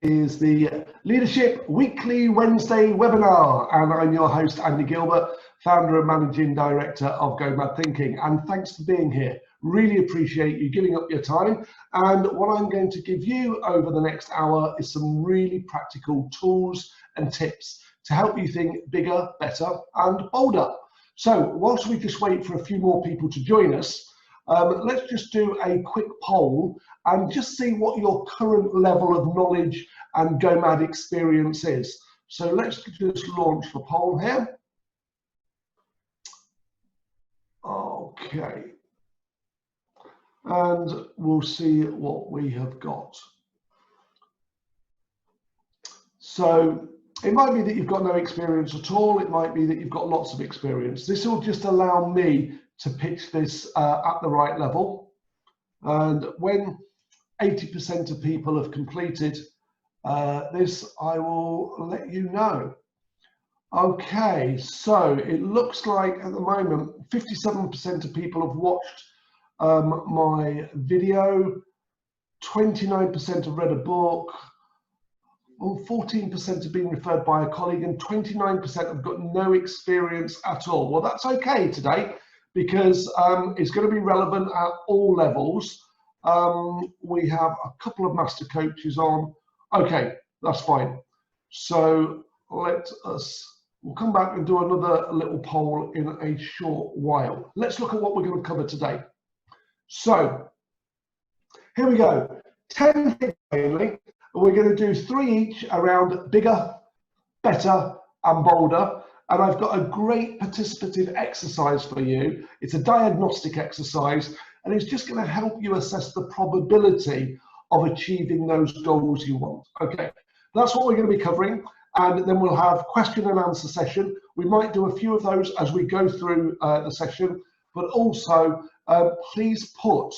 Is the Leadership Weekly Wednesday webinar, and I'm your host Andy Gilbert, founder and managing director of Go.Mad Thinking, and thanks for being here. Really appreciate you giving up your time, and what I'm going to give you over the next hour is some really practical tools and tips to help you think bigger, better and bolder. So whilst we just wait for a few more people to join us, let's just do a quick poll and just see what your current level of knowledge and Go.Mad experience is. So let's just launch the poll here. Okay. And we'll see what we have got. So it might be that you've got no experience at all. It might be that you've got lots of experience. This will just allow me to pitch this at the right level. And when 80% of people have completed this, I will let you know. Okay, so it looks like at the moment 57% of people have watched my video, 29% have read a book, 14% have been referred by a colleague, and 29% have got no experience at all. Well, that's okay today, because it's going to be relevant at all levels. We have a couple of master coaches on. Okay, that's fine. So we'll come back and do another little poll in a short while. Let's look at what we're going to cover today. So here we go. 10 things mainly. We're going to do 3 each around bigger, better and bolder. And I've got a great participative exercise for you. It's a diagnostic exercise, and it's just going to help you assess the probability of achieving those goals you want. Okay, that's what we're going to be covering. And then we'll have question and answer session. We might do a few of those as we go through the session, but also please put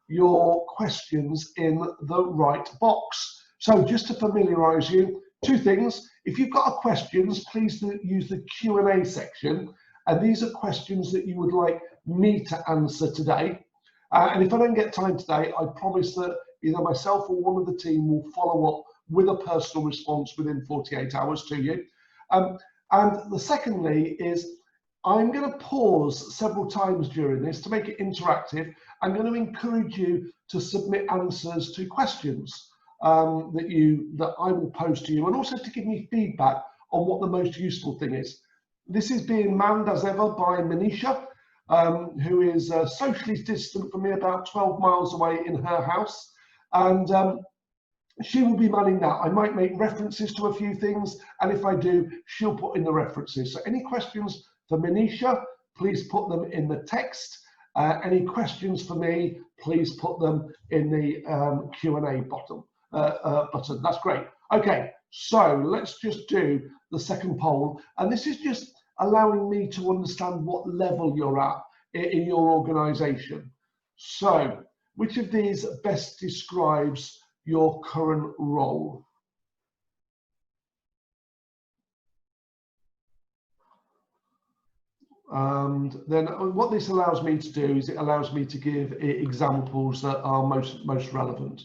your questions in the right box. So just to familiarize you, 2 things. If you've got questions, please use the Q&A section. And these are questions that you would like me to answer today. And if I don't get time today, I promise that either myself or one of the team will follow up with a personal response within 48 hours to you. And the secondly is I'm going to pause several times during this to make it interactive. I'm going to encourage you to submit answers to questions that I will pose to you, and also to give me feedback on what the most useful thing is. This is being manned as ever by Manisha, who is socially distant from me, about 12 miles away in her house, and she will be manning that. I might make references to a few things, and if I do, she'll put in the references. So any questions for Manisha, please put them in the text. Any questions for me, please put them in the Q&A button. That's great. Okay, so let's just do the second poll, and this is just allowing me to understand what level you're at in your organization. So which of these best describes your current role? And then what this allows me to do is it allows me to give examples that are most relevant.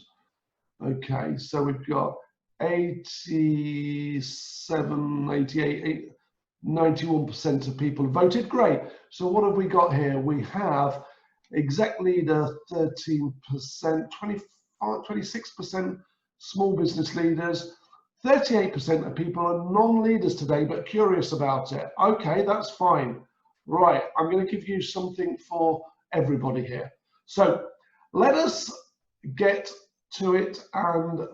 Okay, so we've got 87, 88, 91% of people voted. Great. So what have we got here? We have exec leader 13%, 26% small business leaders, 38% of people are non-leaders today but curious about it. Okay, that's fine. Right, I'm going to give you something for everybody here. So let us get to it and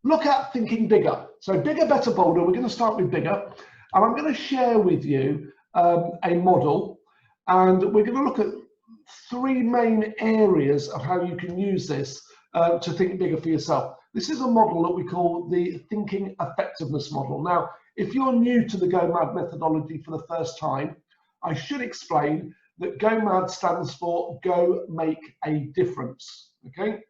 look at thinking bigger. So bigger, better, bolder. We're going to start with bigger, and I'm going to share with you a model, and we're going to look at 3 main areas of how you can use this to think bigger for yourself. This is a model that we call the thinking effectiveness model. Now, if you're new to the Go.Mad methodology for the first time, I should explain that Go.Mad stands for Go Make a Difference. Okay,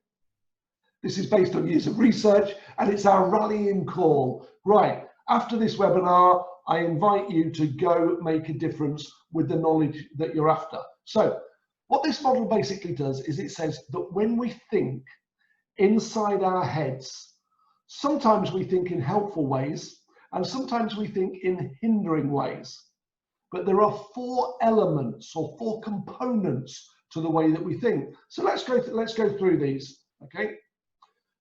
this is based on years of research, and it's our rallying call. Right, after this webinar, I invite you to go make a difference with the knowledge that you're after. So what this model basically does is it says that when we think inside our heads, Sometimes we think in helpful ways, and sometimes we think in hindering ways. But there are 4 elements or 4 components to the way that we think. So let's go through these, okay?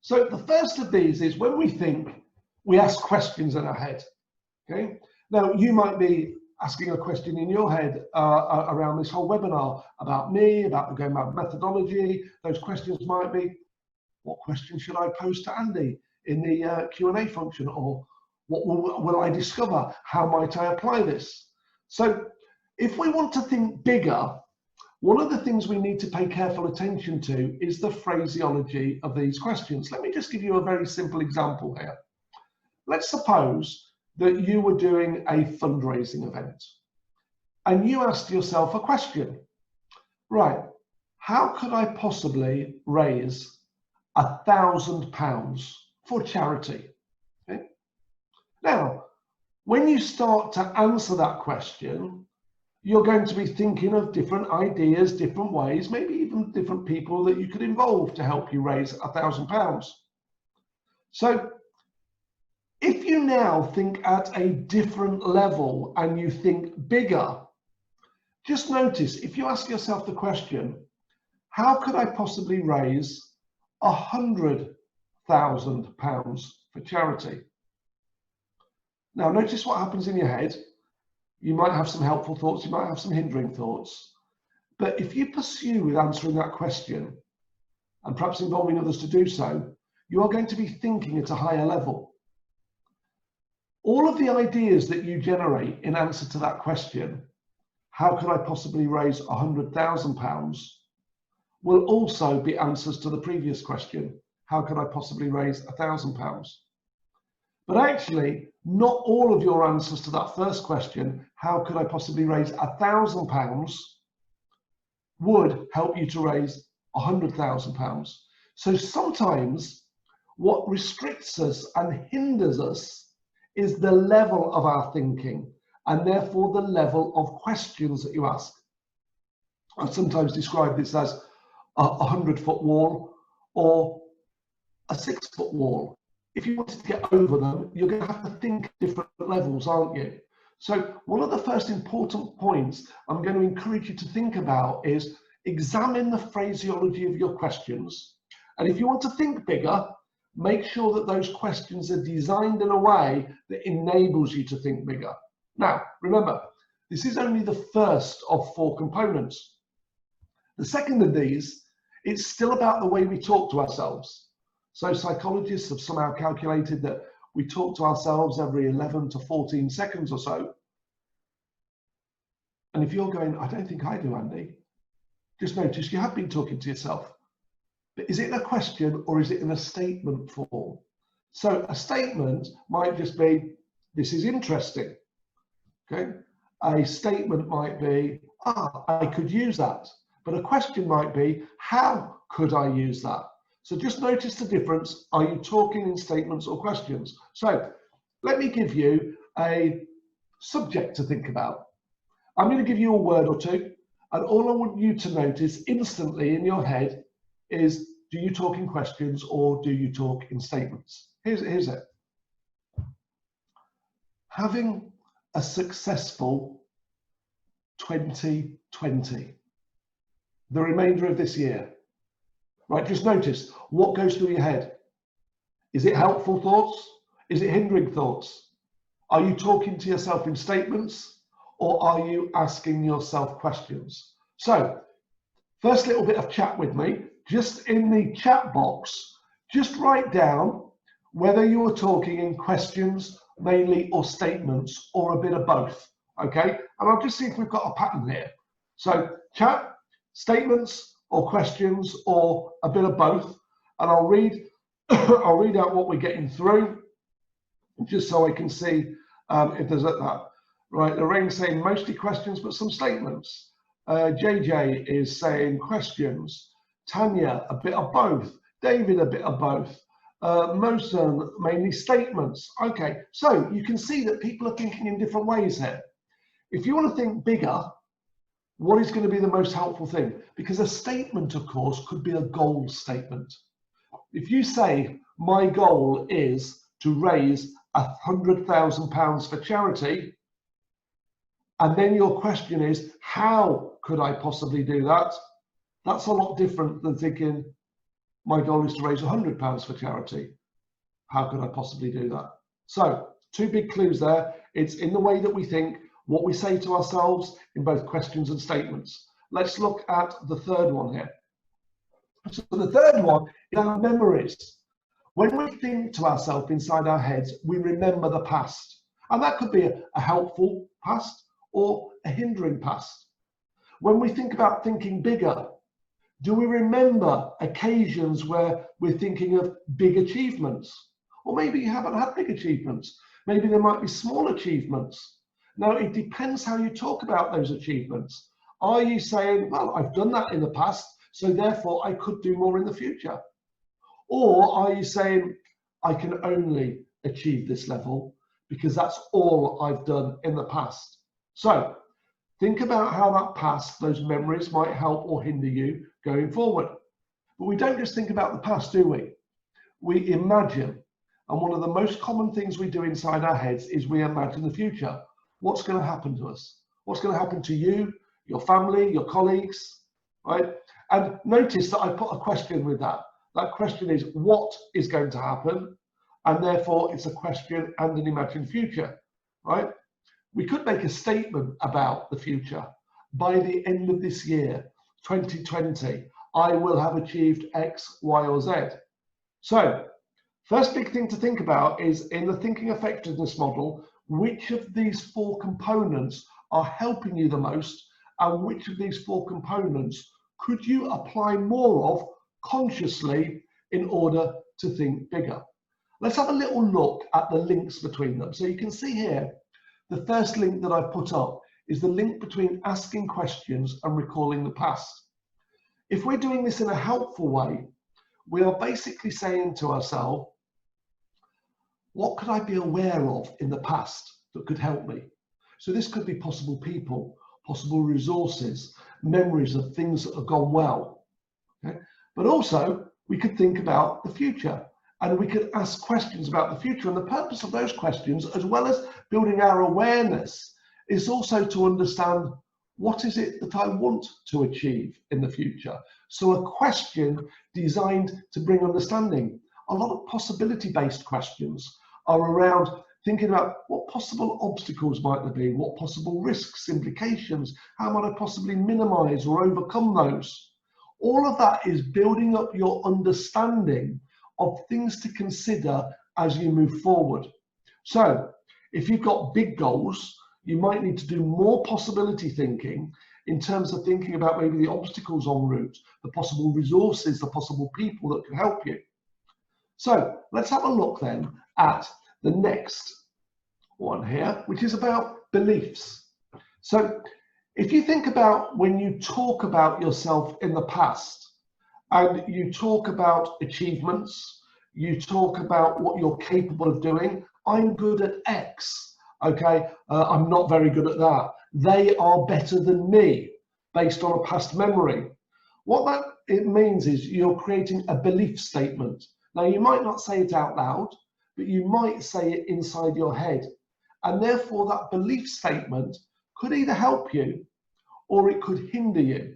So the first of these is when we think, we ask questions in our head, okay? Now, you might be asking a question in your head around this whole webinar about me, about the Go-M.A.D methodology. Those questions might be, what question should I pose to Andy in the Q&A function? Or what will I discover? How might I apply this? So if we want to think bigger, one of the things we need to pay careful attention to is the phraseology of these questions. Let me just give you a very simple example here. Let's suppose that you were doing a fundraising event and you asked yourself a question. Right, how could I possibly raise £1,000 for charity? Okay. Now, when you start to answer that question, you're going to be thinking of different ideas, different ways, maybe even different people that you could involve to help you raise £1,000. So if you now think at a different level and you think bigger, just notice if you ask yourself the question, how could I possibly raise £100,000 for charity? Now notice what happens in your head. You might have some helpful thoughts, you might have some hindering thoughts. But if you pursue with answering that question, and perhaps involving others to do so, you are going to be thinking at a higher level. All of the ideas that you generate in answer to that question, how could I possibly raise £100,000, will also be answers to the previous question, how could I possibly raise £1,000? But actually, not all of your answers to that first question, how could I possibly raise £1,000, would help you to raise £100,000. So sometimes what restricts us and hinders us is the level of our thinking, and therefore the level of questions that you ask. I sometimes describe this as a 100-foot wall or a 6-foot wall. If you wanted to get over them, you're going to have to think different levels, aren't you? So one of the first important points I'm going to encourage you to think about is examine the phraseology of your questions. And if you want to think bigger, make sure that those questions are designed in a way that enables you to think bigger. Now, remember, this is only the first of 4 components. The second of these, it's still about the way we talk to ourselves. So psychologists have somehow calculated that we talk to ourselves every 11 to 14 seconds or so. And if you're going, I don't think I do, Andy, just notice you have been talking to yourself. But is it a question or is it in a statement form? So a statement might just be, this is interesting. Okay. A statement might be, I could use that. But a question might be, how could I use that? So just notice the difference. Are you talking in statements or questions? So let me give you a subject to think about. I'm going to give you a word or two, and all I want you to notice instantly in your head is, do you talk in questions or do you talk in statements? Here's it. Having a successful 2020, the remainder of this year. Right, just notice what goes through your head. Is it helpful thoughts? Is it hindering thoughts? Are you talking to yourself in statements or are you asking yourself questions? So, first little bit of chat with me. Just in the chat box, just write down whether you are talking in questions mainly or statements or a bit of both. Okay, and I'll just see if we've got a pattern here. So, chat, statements, or questions, or a bit of both, and I'll read I'll read out what we're getting through, just so I can see if there's that. Right, Lorraine's saying mostly questions, but some statements. JJ is saying questions. Tanya, a bit of both. David, a bit of both. Mosen, mainly statements. Okay, so you can see that people are thinking in different ways here. If you want to think bigger, what is going to be the most helpful thing? Because a statement, of course, could be a goal statement. If you say, my goal is to raise £100,000 for charity, and then your question is, how could I possibly do that? That's a lot different than thinking, my goal is to raise £100 for charity. How could I possibly do that? So, two big clues there. It's in the way that we think, what we say to ourselves in both questions and statements. Let's look at the third one here. So the third one is our memories. When we think to ourselves inside our heads, we remember the past. And that could be a helpful past or a hindering past. When we think about thinking bigger, do we remember occasions where we're thinking of big achievements? Or maybe you haven't had big achievements. Maybe there might be small achievements. Now, it depends how you talk about those achievements. Are you saying, well, I've done that in the past, so therefore I could do more in the future? Or are you saying, I can only achieve this level because that's all I've done in the past? So think about how that past, those memories might help or hinder you going forward. But we don't just think about the past, do we? We imagine. And one of the most common things we do inside our heads is we imagine the future. What's going to happen to us? What's going to happen to you, your family, your colleagues, right? And notice that I put a question with that. That question is, what is going to happen? And therefore, it's a question and an imagined future, right? We could make a statement about the future. By the end of this year, 2020, I will have achieved X, Y, or Z. So, first big thing to think about is, in the thinking effectiveness model, which of these four components are helping you the most, and which of these four components could you apply more of consciously in order to think bigger? Let's have a little look at the links between them. So you can see here, the first link that I've put up is the link between asking questions and recalling the past. If we're doing this in a helpful way, we are basically saying to ourselves, what could I be aware of in the past that could help me? So this could be possible people, possible resources, memories of things that have gone well. Okay? But also, we could think about the future, and we could ask questions about the future. And the purpose of those questions, as well as building our awareness, is also to understand, what is it that I want to achieve in the future? So a question designed to bring understanding. A lot of possibility-based questions are around thinking about what possible obstacles might there be, what possible risks, implications, how might I possibly minimize or overcome those? All of that is building up your understanding of things to consider as you move forward. So if you've got big goals, you might need to do more possibility thinking in terms of thinking about maybe the obstacles en route, the possible resources, the possible people that can help you. So let's have a look then at the next one here, which is about beliefs. So if you think about when you talk about yourself in the past, and you talk about achievements, you talk about what you're capable of doing. I'm good at X, okay? I'm not very good at that. They are better than me, based on a past memory. What it means is you're creating a belief statement. Now, you might not say it out loud, but you might say it inside your head. And therefore, that belief statement could either help you or it could hinder you.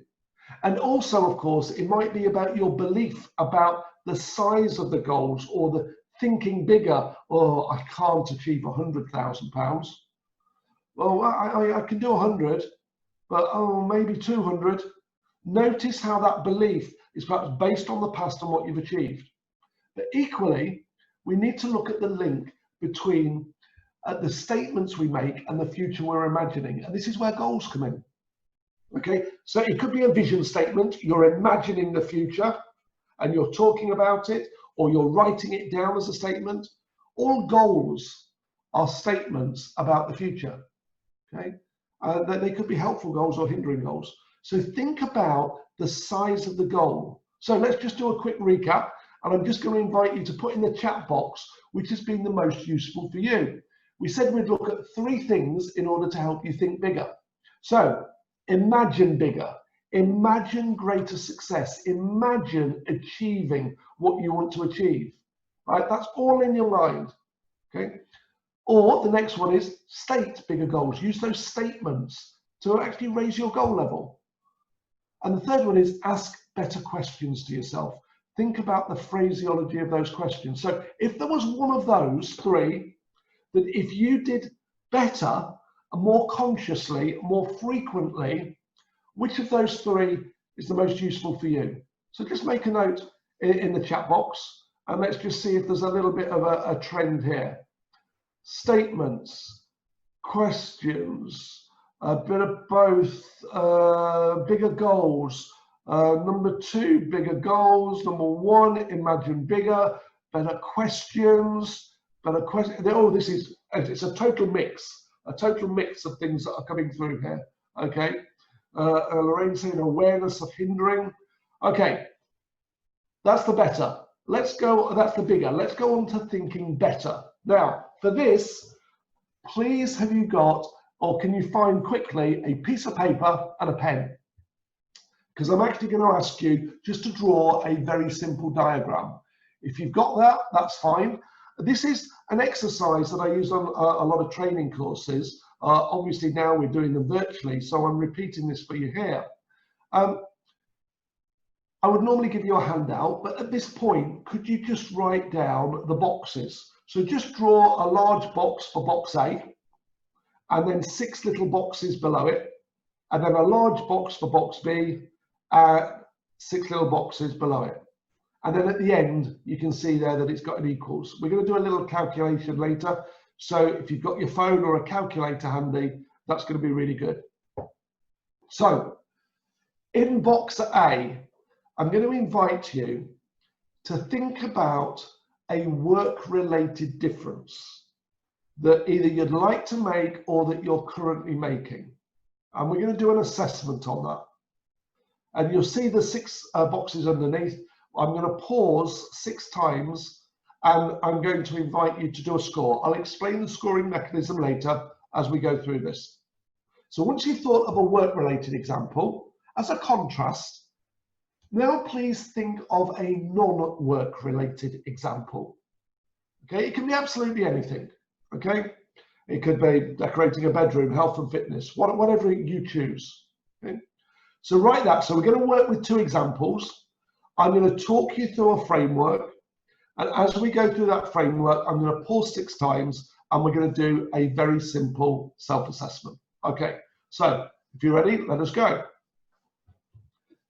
And also, of course, it might be about your belief about the size of the goals, or the thinking bigger. Oh, I can't achieve £100,000. Well, I can do 100, but oh, maybe 200. Notice how that belief is perhaps based on the past and what you've achieved. But equally, we need to look at the link between the statements we make and the future we're imagining. And this is where goals come in. Okay, so it could be a vision statement. You're imagining the future and you're talking about it, or you're writing it down as a statement. All goals are statements about the future. Okay, they could be helpful goals or hindering goals. So think about the size of the goal. So let's just do a quick recap, and I'm just going to invite you to put in the chat box which has been the most useful for you. We said we'd look at 3 things in order to help you think bigger. So imagine bigger, imagine greater success, imagine achieving what you want to achieve. right? That's all in your mind, okay? Or the next one is state bigger goals. Use those statements to actually raise your goal level. And the third one is ask better questions to yourself. Think about the phraseology of those questions. So if there was one of those three, that if you did better, more consciously, more frequently, which of those three is the most useful for you? So just make a note in the chat box, and let's just see if there's a little bit of a trend here. Statements, questions, a bit of both, bigger goals. Number two, bigger goals. Number one, imagine bigger, better questions, better questions. Oh, it's a total mix of things that are coming through here. Okay. Lorraine saying awareness of hindering. Okay, that's the better. Let's go, that's the bigger. Let's go on to thinking better. Now, for this, please have you got, or can you find quickly, a piece of paper and a pen? Because I'm actually going to ask you just to draw a very simple diagram. If you've got that, that's fine. This is an exercise that I use on a lot of training courses. Obviously now we're doing them virtually, so I'm repeating this for you here. I would normally give you a handout, but at this point, could you just write down the boxes? So just draw a large box for box A, and then 6 little boxes below it, and then a large box for box B, 6 little boxes below it. And then at the end, you can see there that it's got an equals. We're going to do a little calculation later. So if you've got your phone or a calculator handy, that's going to be really good. So in box A, I'm going to invite you to think about a work-related difference that either you'd like to make or that you're currently making. And we're going to do an assessment on that. And you'll see the 6 boxes underneath. I'm going to pause 6 times and I'm going to invite you to do a score. I'll explain the scoring mechanism later as we go through this. So once you've thought of a work-related example, as a contrast, now please think of a non-work related example. Okay, it can be absolutely anything. Okay, it could be decorating a bedroom, health and fitness, whatever you choose. Okay? So write that. So we're going to work with 2 examples. I'm going to talk you through a framework, and as we go through that framework, I'm going to pause 6 times and we're going to do a very simple self-assessment. Okay, so if you're ready, let us go.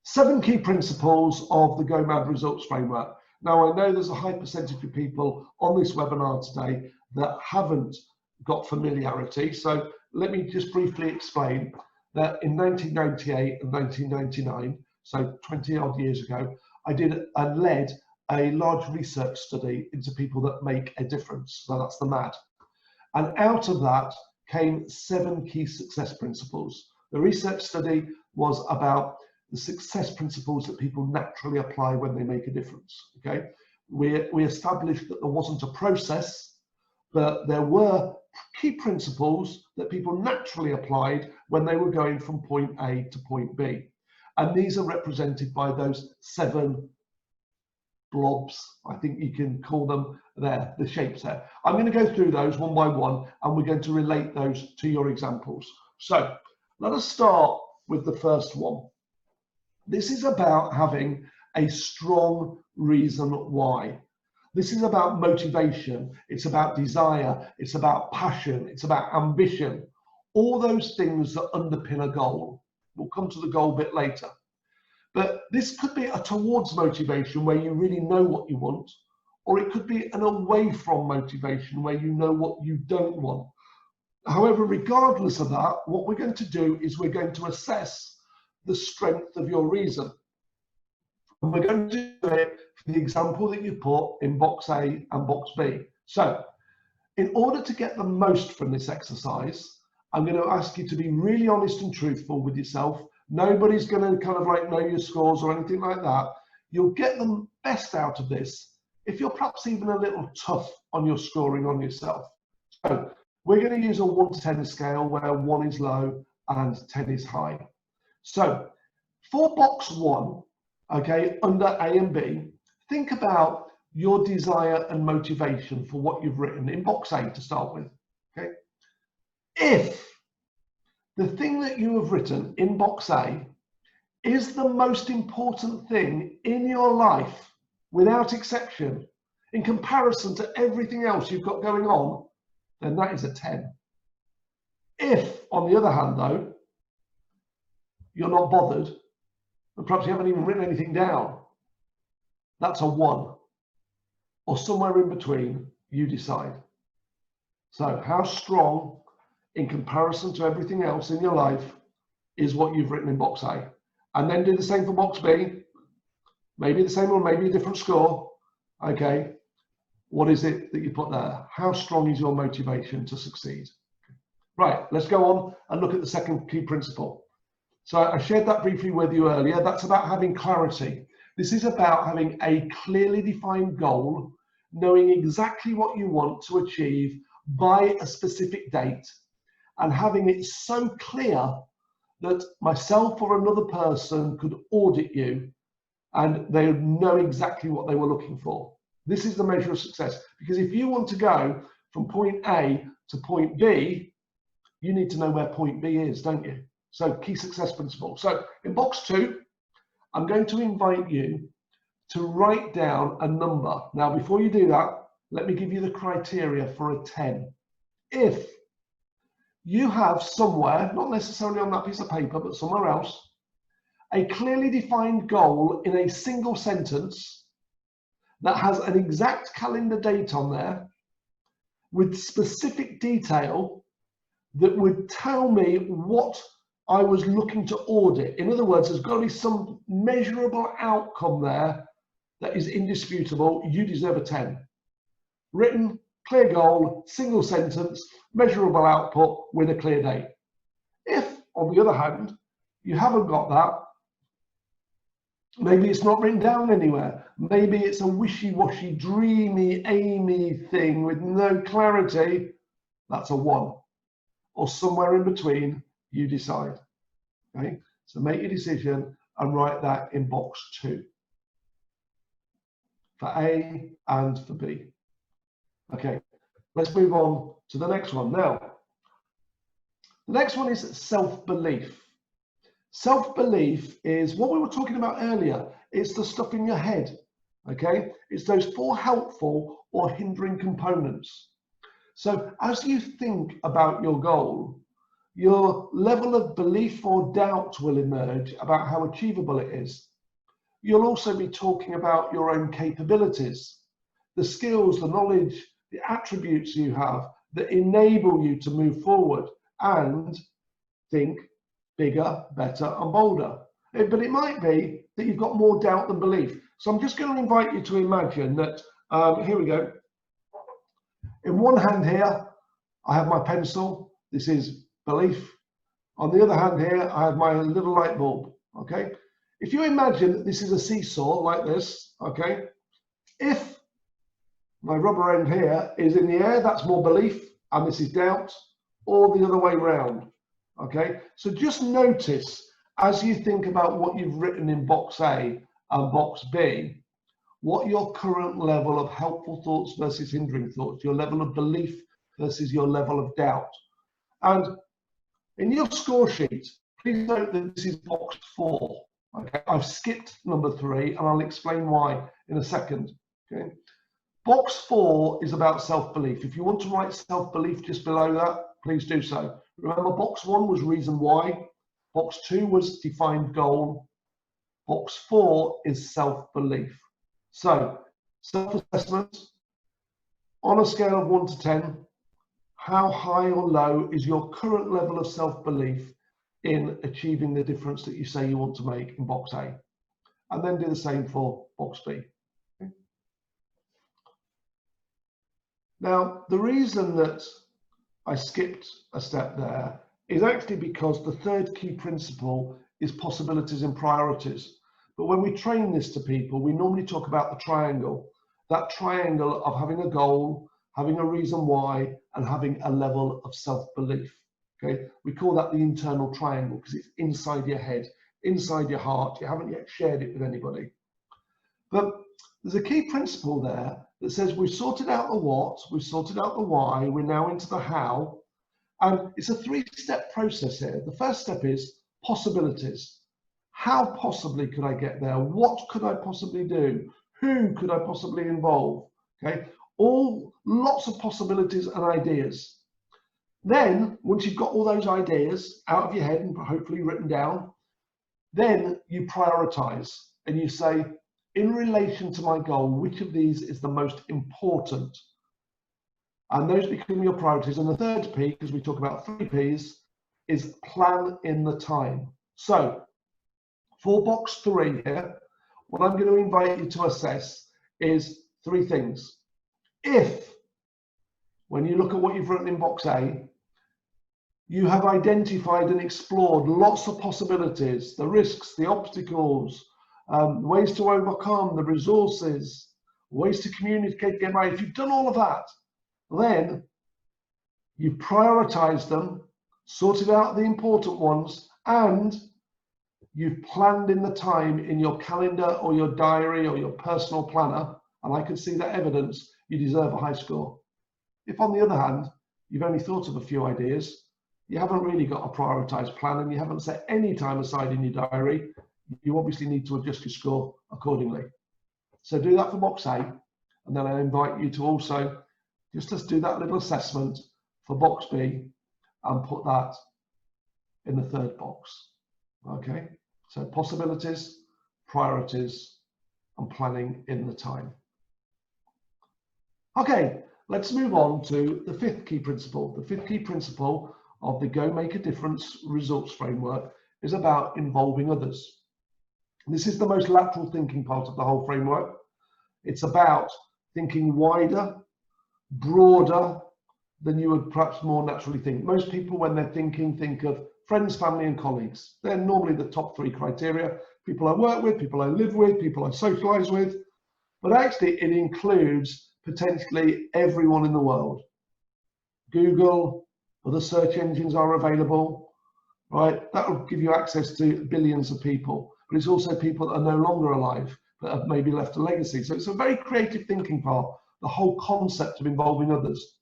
7 key principles of the M.A.D results framework. Now, I know there's a high percentage of people on this webinar today that haven't got familiarity. So let me just briefly explain that in 1998 and 1999, so 20 odd years ago, I did and led a large research study into people that make a difference. So that's the M.A.D. And out of that came 7 key success principles. The research study was about the success principles that people naturally apply when they make a difference. Okay, we established that there wasn't a process, but there were key principles that people naturally applied when they were going from point A to point B. And these are represented by those 7 blobs, I think you can call them there, the shapes there. I'm going to go through those one by one, and we're going to relate those to your examples. So let us start with the first one. This is about having a strong reason why. This is about motivation. It's about desire. It's about passion. It's about ambition. All those things that underpin a goal. We'll come to the goal bit later. But this could be a towards motivation where you really know what you want, or it could be an away from motivation where you know what you don't want. However, regardless of that, what we're going to do is we're going to assess the strength of your reason. And we're going to do it for the example that you put in box A and box B. So in order to get the most from this exercise, I'm going to ask you to be really honest and truthful with yourself. Nobody's going to kind of like know your scores or anything like that. You'll get the best out of this if you're perhaps even a little tough on your scoring on yourself. So we're going to use a 1 to 10 scale where 1 is low and 10 is high. So for box 1, okay, under A and B, think about your desire and motivation for what you've written in box A to start with. Okay. If the thing that you have written in box A is the most important thing in your life, without exception, in comparison to everything else you've got going on, then that is a 10. If, on the other hand, though, you're not bothered, and perhaps you haven't even written anything down, that's a 1. Or somewhere in between, you decide. So how strong, in comparison to everything else in your life, is what you've written in box A? And then do the same for box B. Maybe the same or maybe a different score. Okay. What is it that you put there? How strong is your motivation to succeed? Right, let's go on and look at the second key principle. So I shared that briefly with you earlier. That's about having clarity. This is about having a clearly defined goal, knowing exactly what you want to achieve by a specific date, and having it so clear that myself or another person could audit you and they would know exactly what they were looking for. This is the measure of success, because if you want to go from point A to point B, you need to know where point B is, don't you? So key success principle. So in box 2, I'm going to invite you to write down a number. Now, before you do that, let me give you the criteria for a 10. If you have somewhere, not necessarily on that piece of paper, but somewhere else, a clearly defined goal in a single sentence that has an exact calendar date on there with specific detail that would tell me what I was looking to audit. In other words, there's got to be some measurable outcome there that is indisputable. You deserve a 10. Written, clear goal, single sentence, measurable output with a clear date. If, on the other hand, you haven't got that, maybe it's not written down anywhere. Maybe it's a wishy-washy, dreamy, aimy thing with no clarity. That's a 1. Or somewhere in between, you decide. Okay? So make your decision and write that in box 2 for A and for B. Okay, let's move on to the next one. Now, the next one is self-belief. Self-belief is what we were talking about earlier. It's the stuff in your head, okay? It's those 4 helpful or hindering components. So as you think about your goal, your level of belief or doubt will emerge about how achievable it is. You'll also be talking about your own capabilities, the skills, the knowledge, the attributes you have that enable you to move forward and think bigger, better, and bolder. But it might be that you've got more doubt than belief. So I'm just going to invite you to imagine that, here we go. In one hand here, I have my pencil. This is belief. On the other hand here, I have my little light bulb, okay? If you imagine that this is a seesaw like this, okay? If my rubber end here is in the air, that's more belief, and this is doubt, or the other way round, okay? So just notice as you think about what you've written in box A and box B, what your current level of helpful thoughts versus hindering thoughts, your level of belief versus your level of doubt. And in your score sheet, please note that this is box 4. Okay, I've skipped number 3, and I'll explain why in a second. Okay, box 4 is about self-belief. If you want to write self-belief just below that, please do so. Remember, box 1 was reason why. Box 2 was defined goal. Box 4 is self-belief. So, self-assessment on a scale of 1 to 10. How high or low is your current level of self-belief in achieving the difference that you say you want to make in box A? And then do the same for box B. Okay. Now, the reason that I skipped a step there is actually because the third key principle is possibilities and priorities. But when we train this to people, we normally talk about the triangle. That triangle of having a goal, having a reason why, and having a level of self-belief. Okay, we call that the internal triangle because it's inside your head, inside your heart. You haven't yet shared it with anybody. But there's a key principle there that says we've sorted out the what, we've sorted out the why, we're now into the how, and it's a three-step process here. The first step is possibilities. How possibly could I get there? What could I possibly do? Who could I possibly involve? Okay, lots of possibilities and ideas. Then, once you've got all those ideas out of your head and hopefully written down, then you prioritize and you say, in relation to my goal, which of these is the most important? And those become your priorities. And the third P, because we talk about 3 Ps, is plan in the time. So for box 3 here, what I'm going to invite you to assess is 3 things. If, when you look at what you've written in box A, you have identified and explored lots of possibilities, the risks, the obstacles, ways to overcome, the resources, ways to communicate, get right. If you've done all of that, then you've prioritized them, sorted out the important ones, and you've planned in the time in your calendar or your diary or your personal planner, and I can see that evidence, you deserve a high score. If on the other hand, you've only thought of a few ideas, you haven't really got a prioritized plan, and you haven't set any time aside in your diary, you obviously need to adjust your score accordingly. So do that for box A, and then I invite you to also just do that little assessment for box B and put that in the third box. Okay, so possibilities, priorities, and planning in the time. Okay, let's move on to the 5th key principle. The 5th key principle of the Go Make a Difference results framework is about involving others. This is the most lateral thinking part of the whole framework. It's about thinking wider, broader than you would perhaps more naturally think. Most people, when they're thinking, think of friends, family, and colleagues. They're normally the top 3 criteria. People I work with, people I live with, people I socialize with. But actually, it includes potentially everyone in the world. Google, other search engines are available, right? That will give you access to billions of people. But it's also people that are no longer alive, but have maybe left a legacy. So it's a very creative thinking part, the whole concept of involving others.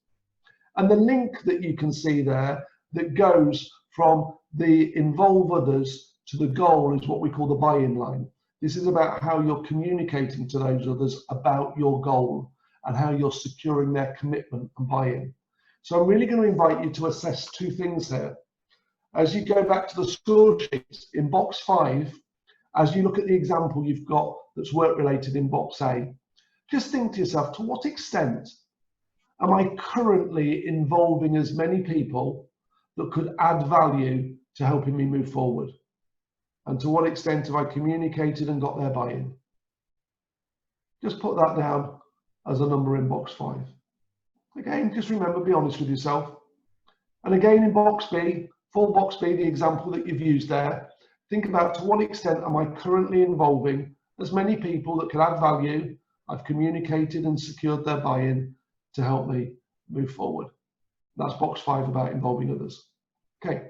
And the link that you can see there that goes from the involve others to the goal is what we call the buy-in line. This is about how you're communicating to those others about your goal and how you're securing their commitment and buy-in. So I'm really going to invite you to assess 2 things here. As you go back to the score sheets in box 5, as you look at the example you've got that's work related in box A, just think to yourself, to what extent am I currently involving as many people that could add value to helping me move forward? And to what extent have I communicated and got their buy-in? Just put that down as a number in box 5. Again, just remember, be honest with yourself. And again, in box B, for box B, the example that you've used there, think about to what extent am I currently involving as many people that could add value, I've communicated and secured their buy-in to help me move forward. That's box 5 about involving others. Okay,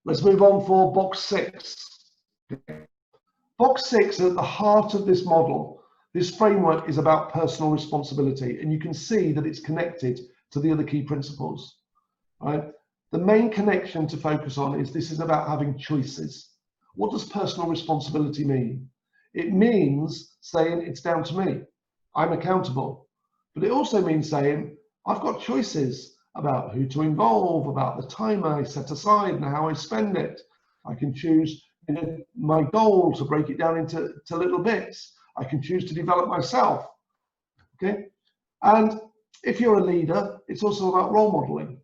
let's move on for box 6. Box 6, at the heart of this model, this framework is about personal responsibility, and you can see that it's connected to the other key principles. Right? The main connection to focus on is this is about having choices. What does personal responsibility mean? It means saying it's down to me. I'm accountable. But it also means saying I've got choices about who to involve, about the time I set aside and how I spend it. I can choose my goal to break it down into little bits. I can choose to develop myself. Okay, and if you're a leader, it's also about role modeling.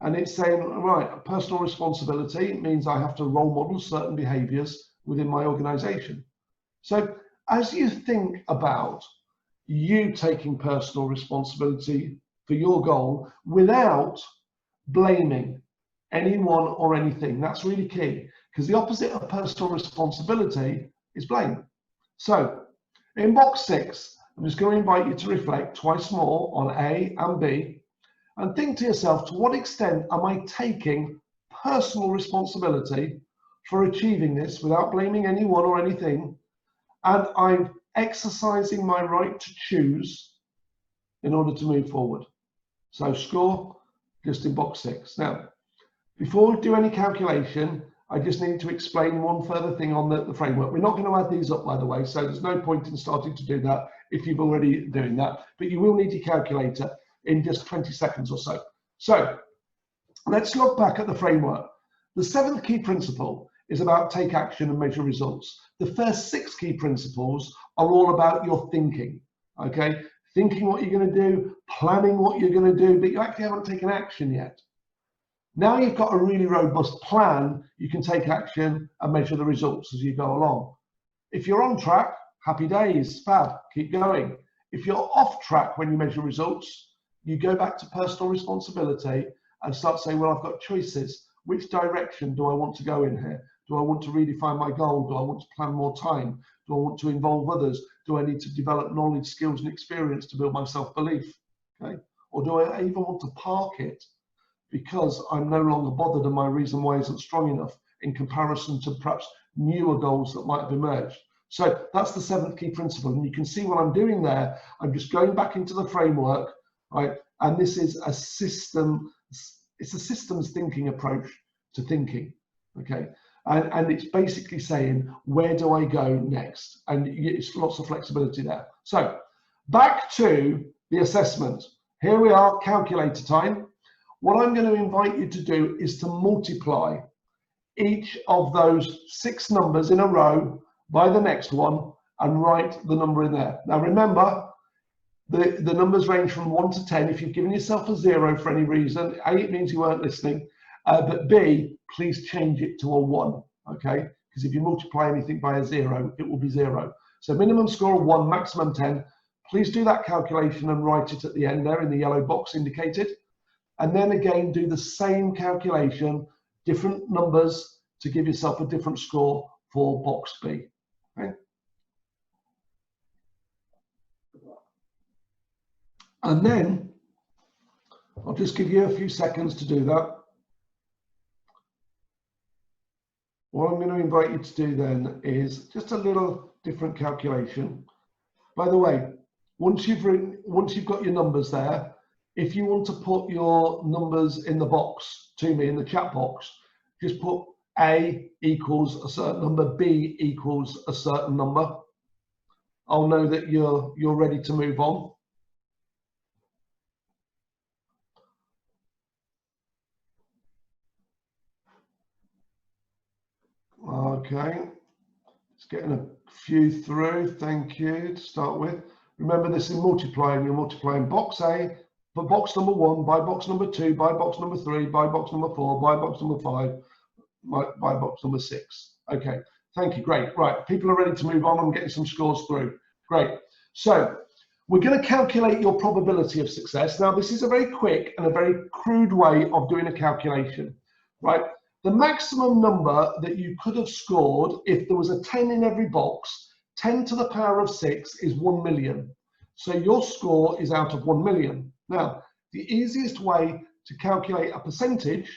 And it's saying, right, personal responsibility means I have to role model certain behaviors within my organization. So as you think about you taking personal responsibility for your goal without blaming anyone or anything, that's really key, because the opposite of personal responsibility is blame. So in box 6, I'm just going to invite you to reflect twice more on A and B and think to yourself, to what extent am I taking personal responsibility for achieving this without blaming anyone or anything? And I'm exercising my right to choose in order to move forward. So score just in box 6. Now, before we do any calculation, I just need to explain one further thing on the framework. We're not going to add these up, by the way, so there's no point in starting to do that if you've already doing that, but you will need your calculator in just 20 seconds or so. So let's look back at the framework. The 7th key principle is about take action and measure results. The first 6 key principles are all about your thinking, okay? Thinking what you're going to do, planning what you're going to do, but you actually haven't taken action yet. Now you've got a really robust plan, you can take action and measure the results as you go along. If you're on track, happy days, fab, keep going. If you're off track when you measure results, you go back to personal responsibility and start saying, well, I've got choices. Which direction do I want to go in here? Do I want to redefine my goal? Do I want to plan more time? Do I want to involve others? Do I need to develop knowledge, skills, and experience to build my self-belief? Okay? Or do I even want to park it because I'm no longer bothered and my reason why isn't strong enough in comparison to perhaps newer goals that might have emerged? So that's the 7th key principle. And you can see what I'm doing there. I'm just going back into the framework, right? And this is a system, it's a systems thinking approach to thinking, okay? And it's basically saying, where do I go next? And it's lots of flexibility there. So back to the assessment. Here we are, calculator time. What I'm going to invite you to do is to multiply each of those 6 numbers in a row by the next one and write the number in there. Now remember, the numbers range from 1 to 10. If you've given yourself a 0 for any reason, A, it means you weren't listening, but B, please change it to a 1, okay? Because if you multiply anything by a 0, it will be 0. So minimum score of 1, maximum 10. Please do that calculation and write it at the end there in the yellow box indicated. And then again, do the same calculation, different numbers to give yourself a different score for box B, okay? And then I'll just give you a few seconds to do that. What I'm going to invite you to do then is just a little different calculation. By the way, once you've got your numbers there, if you want to put your numbers in the box to me in the chat box, just put A equals a certain number, B equals a certain number. I'll know that you're ready to move on. Okay, it's getting a few through. Thank you to start with. Remember, this is multiplying. You're multiplying box A for box number 1 by box number 2 by box number 3 by box number 4 by box number 5 by box number 6. Okay, thank you. Great. Right, people are ready to move on. I'm getting some scores through. Great. So we're going to calculate your probability of success. Now, this is a very quick and a very crude way of doing a calculation, right? The maximum number that you could have scored if there was a 10 in every box, 10 to the power of 6 is 1 million. So your score is out of 1 million. Now, the easiest way to calculate a percentage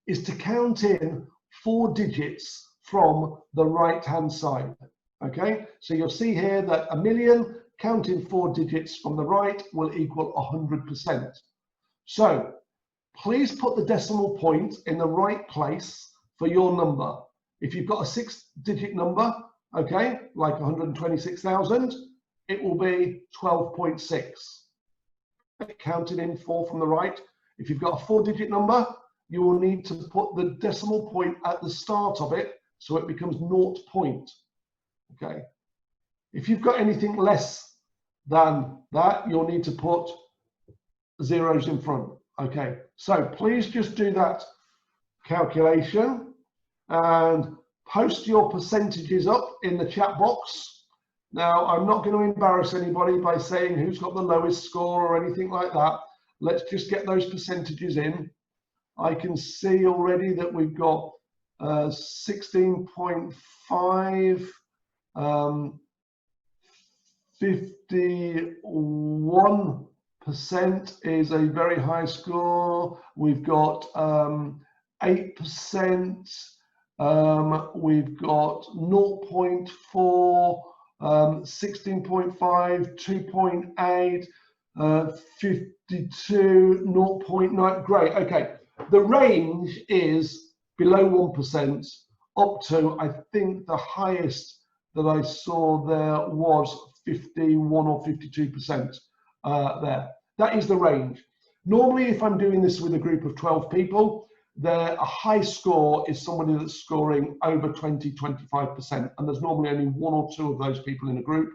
is to count in 4 digits from the right-hand side. Okay, so you'll see here that a million, counting 4 digits from the right, will equal 100%. So please put the decimal point in the right place for your number. If you've got a 6-digit number, okay, like 126,000, it will be 12.6. Counting in 4 from the right. If you've got a 4-digit number, you will need to put the decimal point at the start of it so it becomes 0 point. Okay. If you've got anything less than that, you'll need to put zeros in front. Okay, so please just do that calculation and post your percentages up in the chat box. Now, I'm not going to embarrass anybody by saying who's got the lowest score or anything like that. Let's just get those percentages in. I can see already that we've got 16.5, 51% is a very high score. We've got 8%. We've got 0.4 16.5, 2.8, 52, 0.9. Great. Okay. The range is below 1% up to, I think the highest that I saw there was 51 or 52% there. That is the range. Normally, if I'm doing this with a group of 12 people, a high score is somebody that's scoring over 20, 25%. And there's normally only one or two of those people in a group.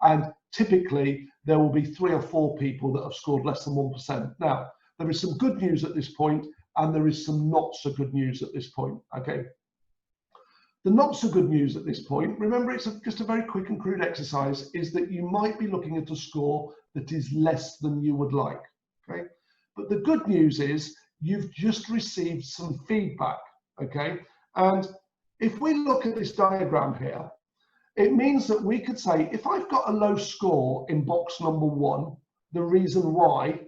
And typically, there will be 3 or 4 people that have scored less than 1%. Now, there is some good news at this point, and there is some not so good news at this point, okay? The not so good news at this point, remember it's just a very quick and crude exercise, is that you might be looking at a score that is less than you would like, okay? But the good news is you've just received some feedback, okay? And if we look at this diagram here, it means that we could say, if I've got a low score in box number 1, the reason why,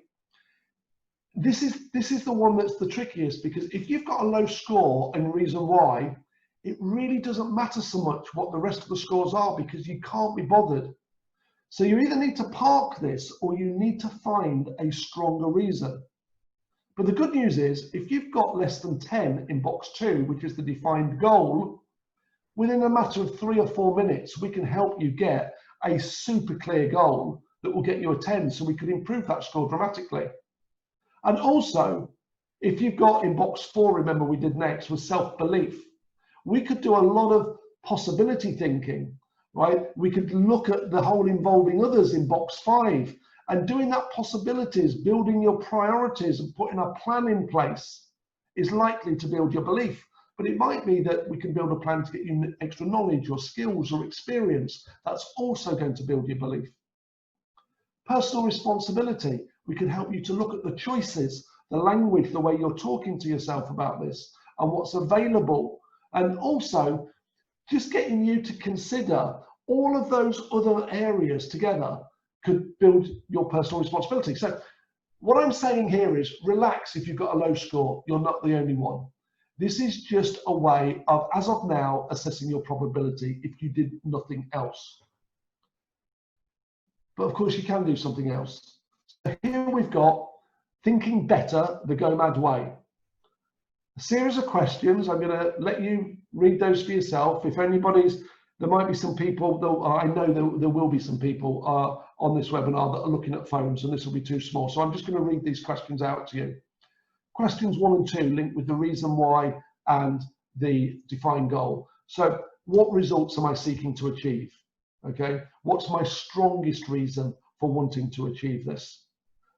this is the one that's the trickiest, because if you've got a low score and reason why, it really doesn't matter so much what the rest of the scores are, because you can't be bothered. So you either need to park this or you need to find a stronger reason. But the good news is, if you've got less than 10 in box 2, which is the defined goal, within a matter of 3 or 4 minutes, we can help you get a super clear goal that will get you a 10, so we could improve that score dramatically. And also, if you've got in box 4, remember we did next, was self-belief. We could do a lot of possibility thinking, right? We could look at the whole involving others in box 5, and doing that possibilities, building your priorities and putting a plan in place is likely to build your belief. But it might be that we can build a plan to get you extra knowledge or skills or experience. That's also going to build your belief. Personal responsibility. We can help you to look at the choices, the language, the way you're talking to yourself about this and what's available. And also just getting you to consider all of those other areas together could build your personal responsibility. So what I'm saying here is relax if you've got a low score. You're not the only one. This is just a way of, as of now, assessing your probability if you did nothing else. But of course, you can do something else. So here we've got thinking better, the Go.M.A.D way. A series of questions. I'm going to let you read those for yourself. If anybody's, there might be some people, though I know there will be some people on this webinar that are looking at phones, and this will be too small. So I'm just going to read these questions out to you. Questions 1 and 2 linked with the reason why and the defined goal. So what results am I seeking to achieve? Okay, what's my strongest reason for wanting to achieve this?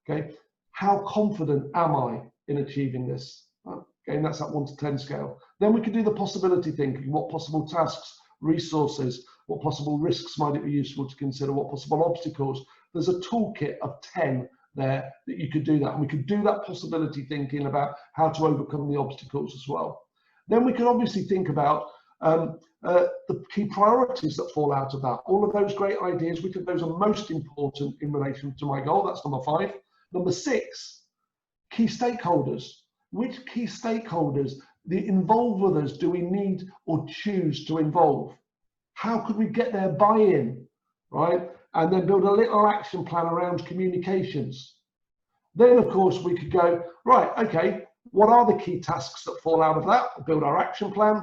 Okay, how confident am I in achieving this? Okay, and that's that 1 to 10 scale. Then we can do the possibility thinking. What possible tasks, resources, what possible risks might it be useful to consider? What possible obstacles? There's a toolkit of 10 there that you could do that. And we could do that possibility thinking about how to overcome the obstacles as well. Then we can obviously think about the key priorities that fall out of that. All of those great ideas, which of those are most important in relation to my goal? That's number 5. Number 6, key stakeholders. Which key stakeholders, the involved others, do we need or choose to involve? How could we get their buy-in, right? And then build a little action plan around communications. Then, of course, we could go, right, okay, what are the key tasks that fall out of that? Build our action plan.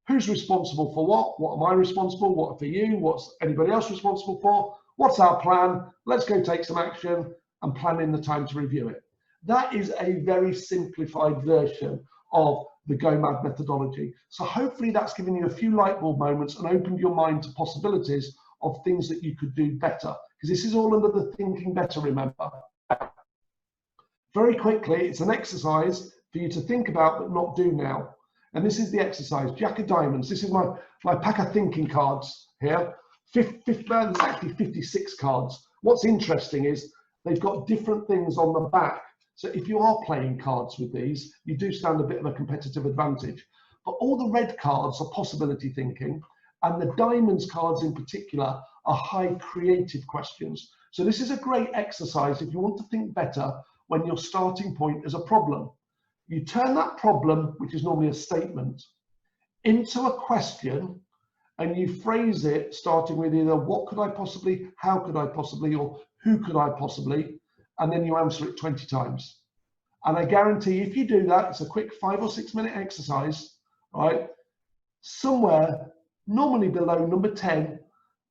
Who's responsible for what? What am I responsible? What for you? What's anybody else responsible for? What's our plan? Let's go take some action and plan in the time to review it. That is a very simplified version of the Go.M.A.D methodology. So hopefully that's given you a few light bulb moments and opened your mind to possibilities of things that you could do better, because this is all under the thinking better, remember. Very quickly, it's an exercise for you to think about but not do now. And this is the exercise, Jack of Diamonds. This is my pack of thinking cards here. There's actually 56 cards. What's interesting is they've got different things on the back. So if you are playing cards with these, you do stand a bit of a competitive advantage. But all the red cards are possibility thinking, and the diamonds cards in particular are high creative questions. So this is a great exercise if you want to think better when your starting point is a problem. You turn that problem, which is normally a statement, into a question, and you phrase it starting with either what could I possibly, how could I possibly, or who could I possibly, and then you answer it 20 times. And I guarantee if you do that, it's a quick 5 or 6 minute exercise, right? Somewhere normally below number 10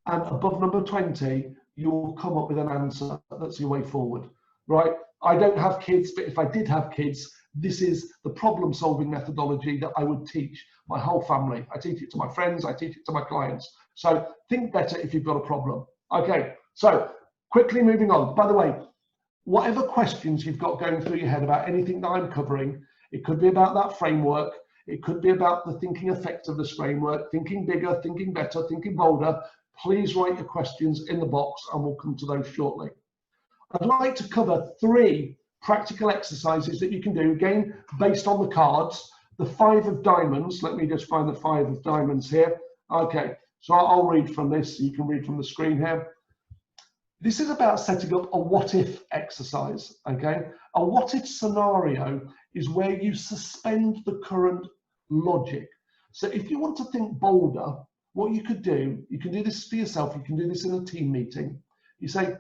and above number 20, you will come up with an answer that's your way forward, right? I don't have kids, but if I did have kids, this is the problem solving methodology that I would teach my whole family. I teach it to my friends, I teach it to my clients. So think better if you've got a problem. Okay, so quickly moving on. By the way, whatever questions you've got going through your head about anything that I'm covering, it could be about that framework, it could be about the thinking effectiveness framework, thinking bigger, thinking better, thinking bolder. Please write your questions in the box and we'll come to those shortly. I'd like to cover 3 practical exercises that you can do, again, based on the cards. The 5 of diamonds, let me just find the 5 of diamonds here. Okay, so I'll read from this, you can read from the screen here. This is about setting up a what if exercise, okay? A what if scenario is where you suspend the current logic. So if you want to think bolder, what you could do, you can do this for yourself, you can do this in a team meeting. You say,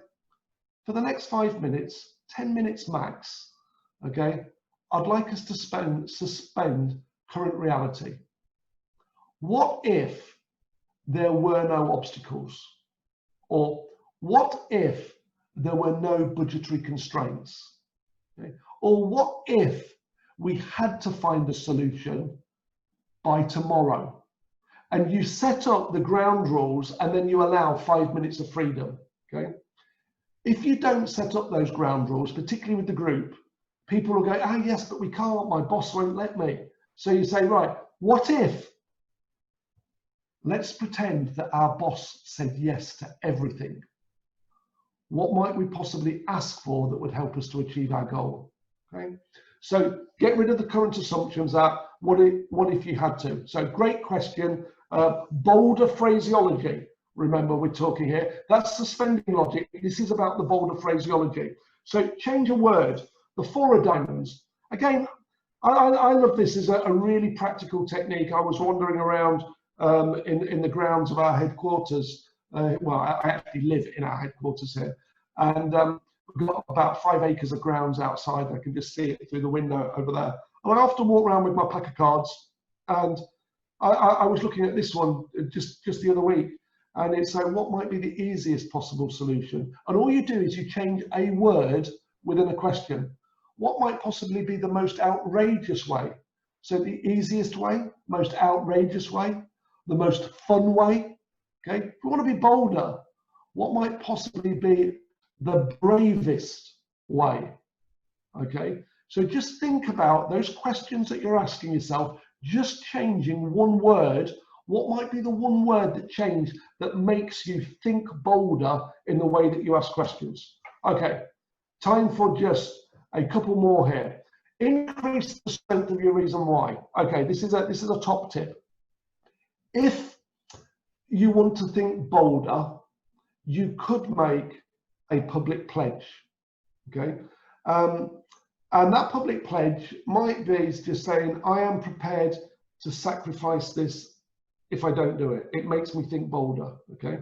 for the next 5 minutes, 10 minutes max, okay, I'd like us to suspend current reality. What if there were no obstacles? Or what if there were no budgetary constraints? Okay? Or what if we had to find a solution by tomorrow? And you set up the ground rules and then you allow 5 minutes of freedom, okay? If you don't set up those ground rules, particularly with the group, people will go, ah, yes, but we can't, my boss won't let me. So you say, right, what if? Let's pretend that our boss said yes to everything. What might we possibly ask for that would help us to achieve our goal? Okay, so get rid of the current assumptions that what if you had to? So great question, bolder phraseology. Remember, we're talking here, that's suspending logic. This is about the bolder phraseology. So change a word, the 4 of diamonds. Again, I love this as a really practical technique. I was wandering around in the grounds of our headquarters. Well, I actually live in our headquarters here. And we've got about 5 acres of grounds outside. I can just see it through the window over there. And I often walk around with my pack of cards. And I was looking at this one just the other week. And it's like, what might be the easiest possible solution? And all you do is you change a word within a question. What might possibly be the most outrageous way? So the easiest way, most outrageous way, the most fun way. Okay, if you want to be bolder, what might possibly be the bravest way? Okay, so just think about those questions that you're asking yourself, just changing one word. What might be the one word that makes you think bolder in the way that you ask questions? Okay, time for just a couple more here. Increase the strength of your reason why. Okay, this is a top tip. If you want to think bolder, you could make a public pledge. Okay, and that public pledge might be just saying, I am prepared to sacrifice this if I don't do it. It makes me think bolder, okay?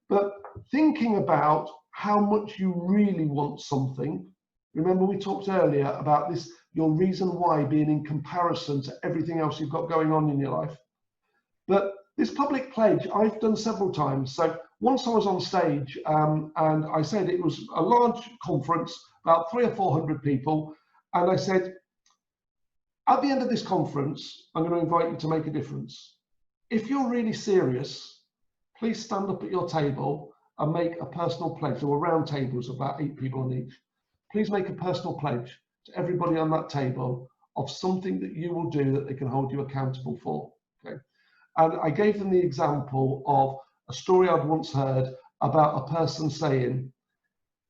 But thinking about how much you really want something, remember we talked earlier about this, your reason why being in comparison to everything else you've got going on in your life. But this public pledge, I've done several times. So once I was on stage and I said it was a large conference, about 300 or 400 people. And I said, at the end of this conference, I'm going to invite you to make a difference. If you're really serious, please stand up at your table and make a personal pledge. There were round tables, about 8 people on each. Please make a personal pledge to everybody on that table of something that you will do that they can hold you accountable for. Okay. And I gave them the example of a story I'd once heard about a person saying,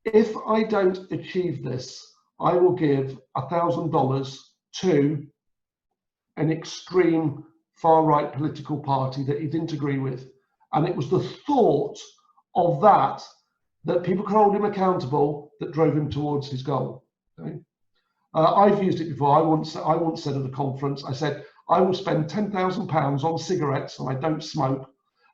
if I don't achieve this, I will give $1,000 to an extreme far-right political party that he didn't agree with. And it was the thought of that people could hold him accountable that drove him towards his goal. Okay? I've used it before. I once said at a conference, I said, I will spend £10,000 on cigarettes, and I don't smoke,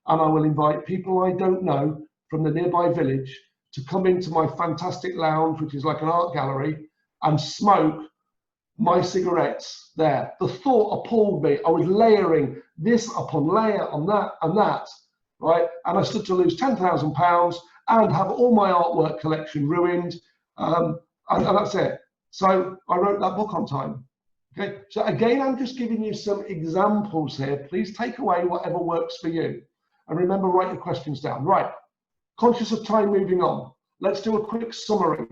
and I will invite people I don't know from the nearby village to come into my fantastic lounge, which is like an art gallery, and smoke my cigarettes there. The thought appalled me. I was layering this upon layer on that and that, right? And I stood to lose £10,000 and have all my artwork collection ruined, and that's it. So I wrote that book on time. Okay, so again, I'm just giving you some examples here. Please take away whatever works for you. And remember, write your questions down. Right, conscious of time, moving on. Let's do a quick summary.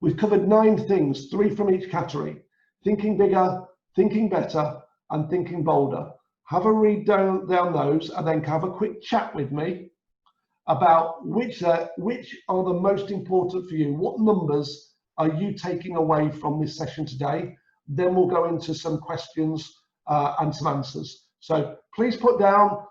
We've covered 9 things, 3 from each category: thinking bigger, thinking better, and thinking bolder. Have a read down those and then have a quick chat with me about which are the most important for you. What numbers are you taking away from this session today? Then we'll go into some questions and some answers. So please put down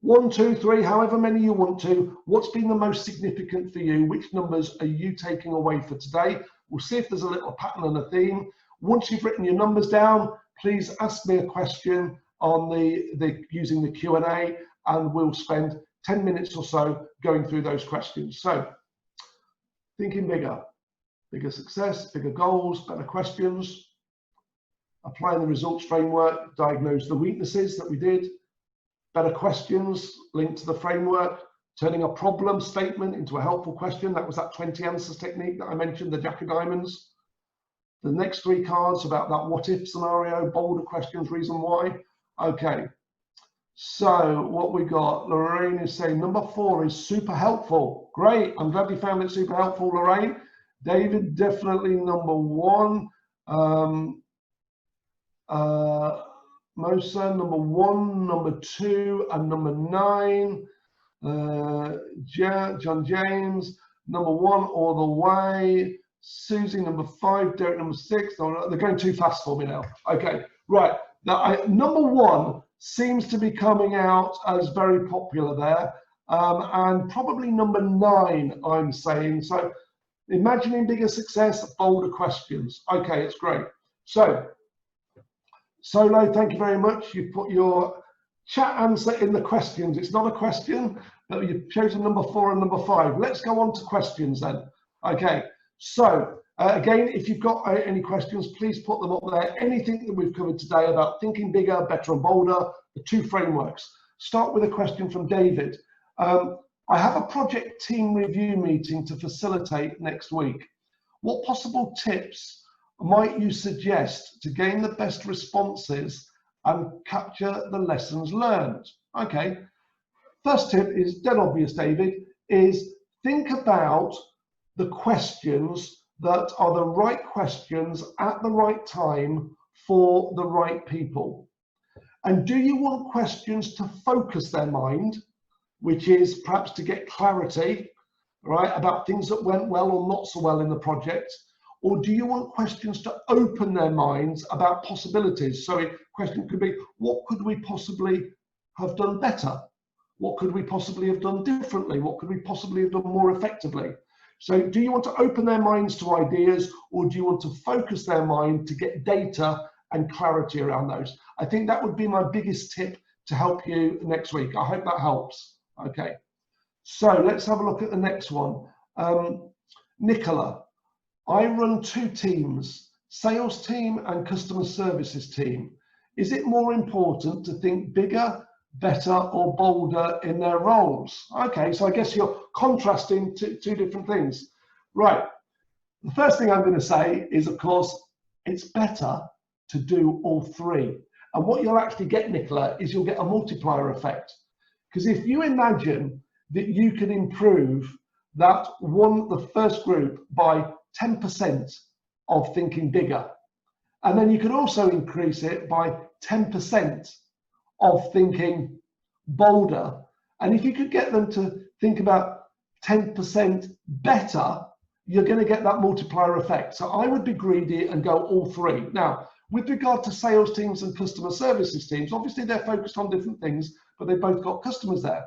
1, 2, 3, however many you want to. What's been the most significant for you? Which numbers are you taking away for today? We'll see if there's a little pattern and a theme. Once you've written your numbers down, please ask me a question on using the Q&A, and we'll spend 10 minutes or so going through those questions. So, thinking bigger. Bigger success, bigger goals, better questions, applying the results framework, diagnose the weaknesses that we did, better questions linked to the framework, turning a problem statement into a helpful question. That was that 20 answers technique that I mentioned, the Jack of Diamonds. The next 3 cards about that what if scenario, bolder questions, reason why. Okay, so what we got, Lorraine is saying number 4 is super helpful. Great, I'm glad you found it super helpful, Lorraine. David, definitely number 1. Mosa, number 1, number 2, and number 9. John James, number 1 all the way. Susie, number 5. Derek, number 6. Oh, they're going too fast for me now. Okay, right. Now, number 1 seems to be coming out as very popular there, and probably number 9, I'm saying. So, imagining bigger success, bolder questions. Okay, it's great. So, Solo, thank you very much. You put your chat answer in the questions. It's not a question, but you've chosen number 4 and number 5. Let's go on to questions then. Okay, so again, if you've got any questions, please put them up there. Anything that we've covered today about thinking bigger, better and bolder, the 2 frameworks. Start with a question from David. I have a project team review meeting to facilitate next week. What possible tips might you suggest to gain the best responses and capture the lessons learned? Okay, first tip is dead obvious, David, is think about the questions that are the right questions at the right time for the right people. And do you want questions to focus their mind, which is perhaps to get clarity, right, about things that went well or not so well in the project? Or do you want questions to open their minds about possibilities? So a question could be, what could we possibly have done better? What could we possibly have done differently? What could we possibly have done more effectively? So do you want to open their minds to ideas, or do you want to focus their mind to get data and clarity around those? I think that would be my biggest tip to help you next week. I hope that helps. Okay, so let's have a look at the next one. Nicola, I run 2 teams, sales team and customer services team. Is it more important to think bigger, better or bolder in their roles? Okay, so I guess you're contrasting 2 different things. Right, the first thing I'm going to say is, of course, it's better to do all 3. And what you'll actually get, Nicola, is you'll get a multiplier effect. Because if you imagine that you can improve the first group by 10% of thinking bigger, and then you can also increase it by 10% of thinking bolder, and if you could get them to think about 10% better, you're going to get that multiplier effect. So I would be greedy and go all 3. Now, with regard to sales teams and customer services teams, obviously they're focused on different things, but they've both got customers there.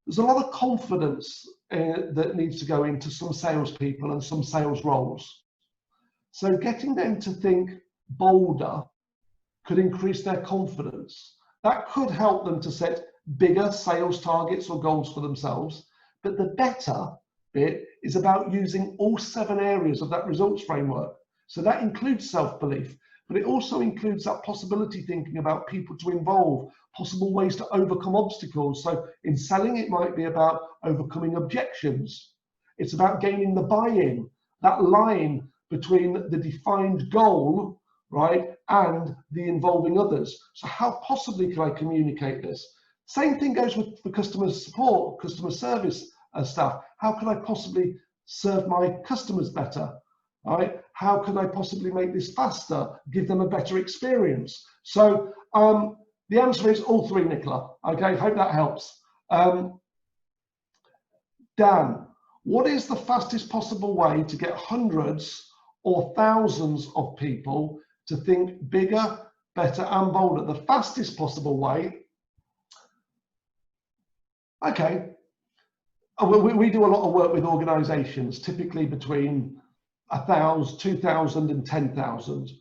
There's a lot of confidence that needs to go into some salespeople and some sales roles. So getting them to think bolder could increase their confidence. That could help them to set bigger sales targets or goals for themselves. But the better bit is about using all 7 areas of that results framework. So that includes self-belief, but it also includes that possibility thinking about people to involve, possible ways to overcome obstacles. So in selling, it might be about overcoming objections. It's about gaining the buy-in, that line between the defined goal, right, and the involving others. So how possibly can I communicate this? Same thing goes with the customer support, customer service staff. How can I possibly serve my customers better? Right? How can I possibly make this faster, give them a better experience? So the answer is all 3, Nicola. Okay, hope that helps. Dan, what is the fastest possible way to get hundreds or thousands of people to think bigger, better and bolder? The fastest possible way. Okay, we do a lot of work with organizations, typically between 1,000, 2,000 and 10,000.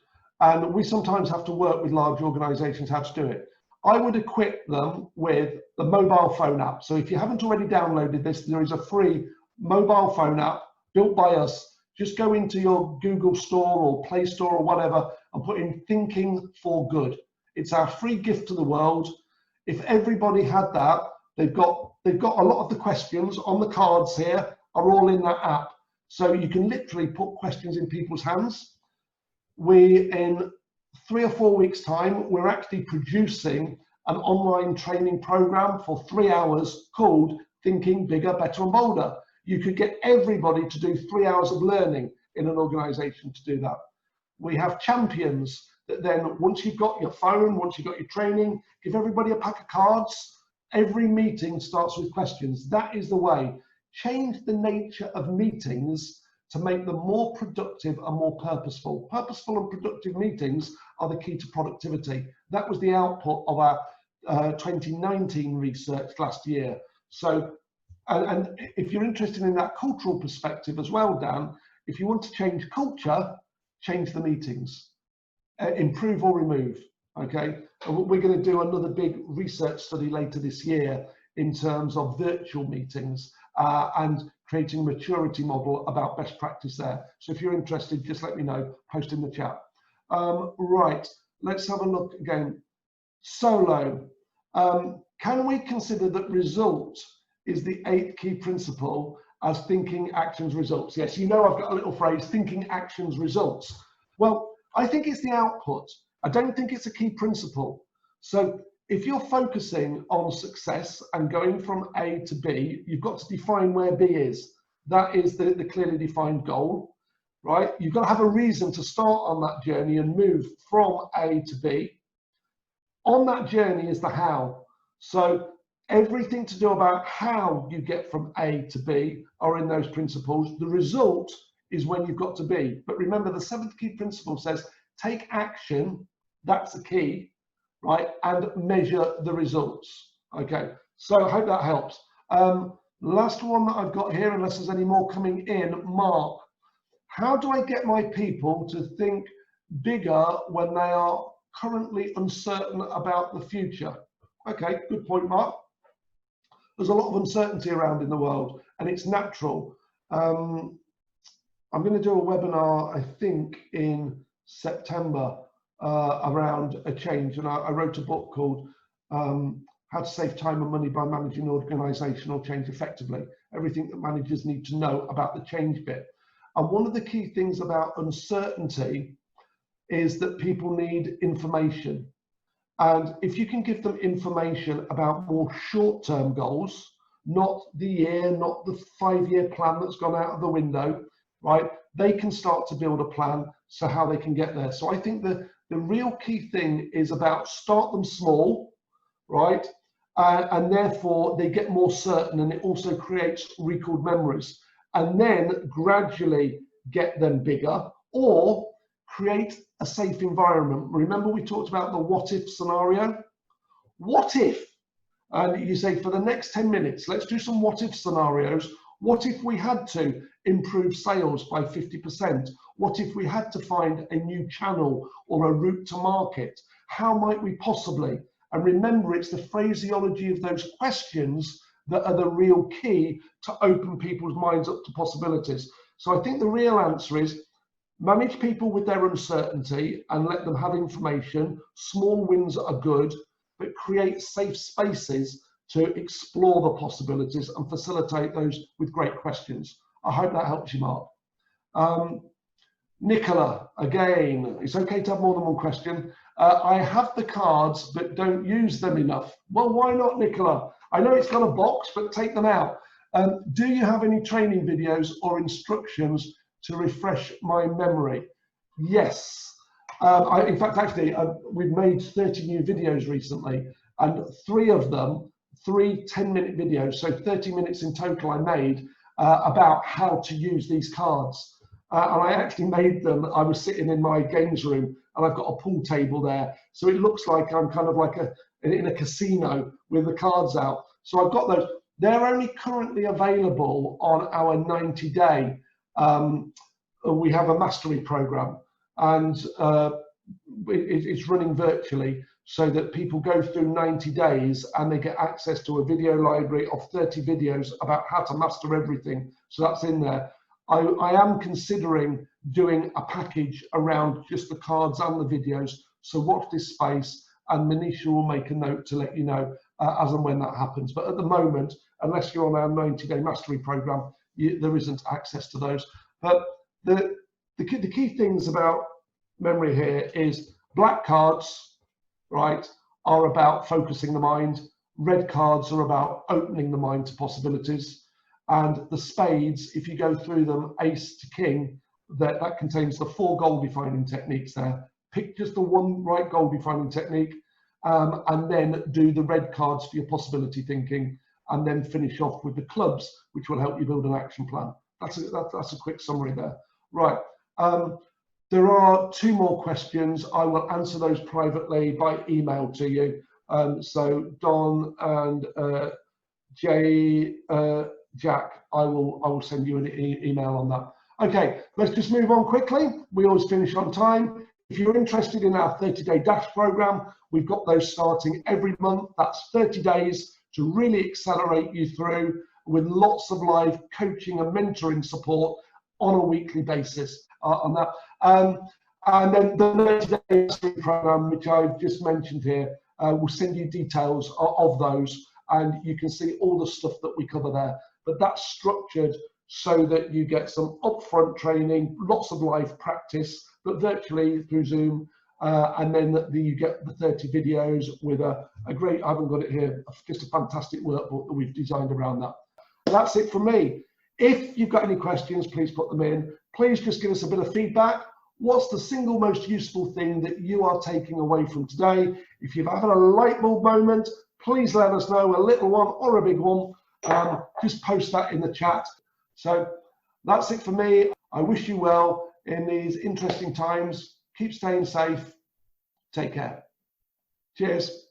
And we sometimes have to work with large organizations how to do it. I would equip them with the mobile phone app. So if you haven't already downloaded this, there is a free mobile phone app built by us. Just go into your Google Store or Play Store or whatever and put in Thinking for Good. It's our free gift to the world. If everybody had that, they've got a lot of the questions on the cards here are all in that app. So you can literally put questions in people's hands. In 3 or 4 weeks' time, we're actually producing an online training program for 3 hours called Thinking Bigger, Better and Bolder. You could get everybody to do 3 hours of learning in an organization to do that. We have champions that then, once you've got your phone, once you've got your training, give everybody a pack of cards. Every meeting starts with questions. That is the way. Change the nature of meetings to make them more productive and more purposeful. Purposeful and productive meetings are the key to productivity. That was the output of our 2019 research last year. So, and if you're interested in that cultural perspective as well, Dan, if you want to change culture, change the meetings, improve or remove, okay? And we're going to do another big research study later this year in terms of virtual meetings and creating a maturity model about best practice there. So if you're interested, just let me know, post in the chat. Right, let's have a look again. Solo, can we consider that result is the 8th key principle as thinking, actions, results? Yes, you know I've got a little phrase, thinking, actions, results. Well, I think it's the output. I don't think it's a key principle. So if you're focusing on success and going from A to B, you've got to define where B is. That is the clearly defined goal, right? You've got to have a reason to start on that journey and move from A to B. On that journey is the how. So everything to do about how you get from A to B are in those principles. The result is when you've got to B. But remember, the 7th key principle says, take action, that's the key, right, and measure the results. Okay, so I hope that helps. Last one that I've got here, unless there's any more coming in, Mark. How do I get my people to think bigger when they are currently uncertain about the future? Okay, good point, Mark. There's a lot of uncertainty around in the world, and it's natural. I'm going to do a webinar, I think, in September around a change, and I wrote a book called How to Save Time and Money by Managing Organizational Change Effectively. Everything that managers need to know about the change bit. And one of the key things about uncertainty is that people need information. And if you can give them information about more short-term goals, not the year, not the 5-year plan that's gone out of the window, right? They can start to build a plan so how they can get there. So I think the real key thing is about start them small, right? And therefore they get more certain, and it also creates recalled memories. And then gradually get them bigger, or create a safe environment. Remember we talked about the what if scenario? What if, and you say for the next 10 minutes, let's do some what if scenarios. What if we had to improve sales by 50%? What if we had to find a new channel or a route to market? How might we possibly? And remember, it's the phraseology of those questions that are the real key to open people's minds up to possibilities. So I think the real answer is manage people with their uncertainty and let them have information. Small wins are good, but create safe spaces to explore the possibilities and facilitate those with great questions. I hope that helps you, Mark. Nicola, again, it's okay to have more than one question. I have the cards, but don't use them enough. Well, why not, Nicola? I know it's got a box, but take them out. Do you have any training videos or instructions to refresh my memory? Yes. In fact, actually, we've made 30 new videos recently, and 3 of them, 3 10-minute videos, so 30 minutes in total I made about how to use these cards. And I actually made them, I was sitting in my games room and I've got a pool table there. So it looks like I'm kind of like in a casino with the cards out. So I've got those. They're only currently available on our 90-day. We have a mastery program, and it's running virtually so that people go through 90 days and they get access to a video library of 30 videos about how to master everything. So that's in there. I am considering doing a package around just the cards and the videos. So watch this space, and Manisha will make a note to let you know as and when that happens. But at the moment, unless you're on our 90-day mastery program, there isn't access to those. But the key things about memory here is black cards, right, are about focusing the mind. Red cards are about opening the mind to possibilities. And the spades, if you go through them, ace to king, that contains the 4 goal-defining techniques there. Pick just the one right goal-defining technique, and then do the red cards for your possibility thinking, and then finish off with the clubs, which will help you build an action plan. That's a quick summary there. Right. There are 2 more questions. I will answer those privately by email to you. So Don and Jack, I will send you an email on that. Okay, let's just move on quickly. We always finish on time. If you're interested in our 30-day DASH program, we've got those starting every month. That's 30 days to really accelerate you through, with lots of live coaching and mentoring support on a weekly basis on that. And then the 90-day program, which I've just mentioned here, will send you details of those, and you can see all the stuff that we cover there. But that's structured so that you get some upfront training, lots of live practice, but virtually through Zoom, and then you get the 30 videos with a great, I haven't got it here, just a fantastic workbook that we've designed around that. That's it from me. If you've got any questions, please put them in. Please just give us a bit of feedback. What's the single most useful thing that you are taking away from today? If you've had a light bulb moment, please let us know, a little one or a big one. Just post that in the chat. So that's it for me. I wish you well in these interesting times. Keep staying safe. Take care. Cheers.